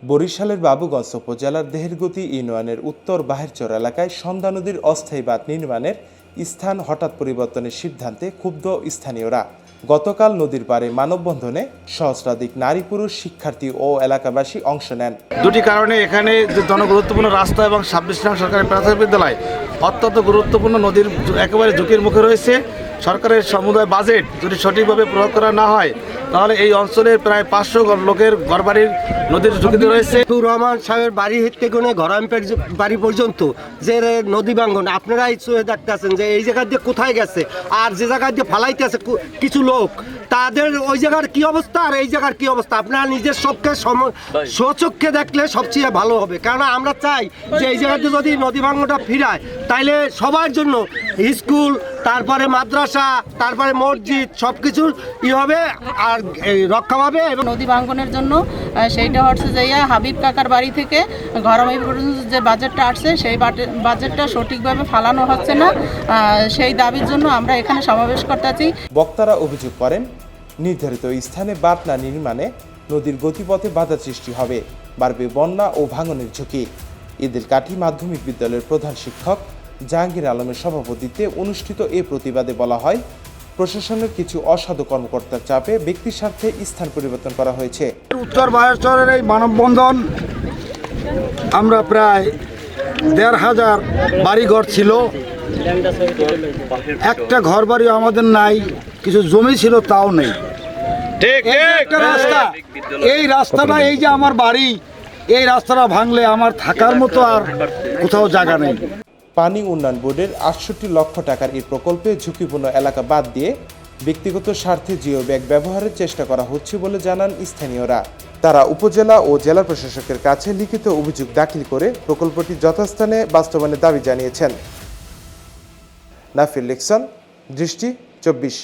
বরিশালের বাবুগঞ্জ উপজেলার দেহেরগতি ইউনিয়নের উত্তর বাহিরচর এলাকায় সন্ধ্যা নদীর অস্থায়ী বাঁধ নির্মাণের স্থান হঠাৎ পরিবর্তনের সিদ্ধান্তে ক্ষুব্ধ স্থানীয়রা। গতকাল নদীর পাড়ে মানববন্ধনে সহস্রাধিক নারী পুরুষ শিক্ষার্থী ও এলাকাবাসী অংশ নেন। দুটি কারণে এখানে যে জনগুরুত্বপূর্ণ রাস্তা এবং 26 নং সরকারি প্রাথমিক বিদ্যালয় অত্যন্ত গুরুত্বপূর্ণ নদীর একেবারে ঝুঁকির মুখে রয়েছে। সরকারের সমুদায় বাজেট যদি সঠিকভাবে প্রয়োগ করা না হয় তাহলে এই অঞ্চলের প্রায় 500 লোকের ঘরবাড়ির নদীর ঝুঁকিতে রয়েছে। রহমান সাহেবের বাড়ি থেকে কোনে ঘরামপেট বাড়ি পর্যন্ত যে নদী ভাঙ্গন আপনারাই চোখে দেখতেছেন যে এই জায়গা দিয়ে কোথায় গেছে, আর যে জায়গা দিয়ে ফালাইতে আছে কিছু লোক, তাদের ওই জায়গার কি অবস্থা আর এই জায়গার কি অবস্থা আপনারা নিজের চোখে স্বচক্ষে দেখলে সবচেয়ে ভালো হবে। কারণ আমরা চাই যে এই জায়গাতে যদি নদী ভাঙ্গনটা ফিরায় তাইলে সবার জন্য স্কুল, তারপরে মাদ্রাসা, তারপরে মসজিদ সব কিছুর ই হবে আর রক্ষা পাবে। এবং নদী ভাঙ্গনের জন্য সেইটা হচ্ছে যে হাবিব কাকার বাড়ি থেকে ঘরমাই পর্যন্ত যে বাজেটটা আসছে সেই বাজেটটা সঠিকভাবে ফালানো হচ্ছে না, সেই দাবির জন্য আমরা এখানে সমাবেশ করতেছি। বক্তারা অভিযোগ করেন, নির্ধারিত স্থানে বাঁধ না নির্মাণে নদীর গতিপথে বাধা সৃষ্টি হবে, বাড়বে বন্যা ও ভাঙনের ঝুঁকি। ঈদেলকাঠি মাধ্যমিক বিদ্যালয়ের প্রধান শিক্ষক জাহাঙ্গীর আলমের সভাপতিত্বে অনুষ্ঠিত এ প্রতিবাদে বলা হয়, প্রশাসনের কিছু অসাধু কর্মকর্তার চাপে ব্যক্তির স্বার্থে স্থান পরিবর্তন করা হয়েছে। উত্তর বাহিরচরের এই মানববন্ধন আমরা প্রায় ১,৫০০ বাড়িঘর ছিল, একটা ঘর বাড়ি আমাদের নাই, কিছু জমি ছিল তাও নেই। একটা রাস্তা, এই রাস্তাটা এই যে আমার বাড়ি, এই রাস্তাটা ভাঙলে আমার থাকার মতো আর কোথাও জায়গা নেই। পানি উন্নয়ন বোর্ডের ৬৮ লক্ষ টাকার এই প্রকল্পে ঝুঁকিপূর্ণ এলাকা বাদ দিয়ে ব্যক্তিগত স্বার্থে জিও ব্যাগ ব্যবহারের চেষ্টা করা হচ্ছে বলে জানান স্থানীয়রা। তারা উপজেলা ও জেলা প্রশাসকের কাছে লিখিত অভিযোগ দাখিল করে প্রকল্পটি যথাস্থানে বাস্তবায়নের দাবি জানিয়েছেন। নাফিল লিকসন, দৃষ্টি ২৪।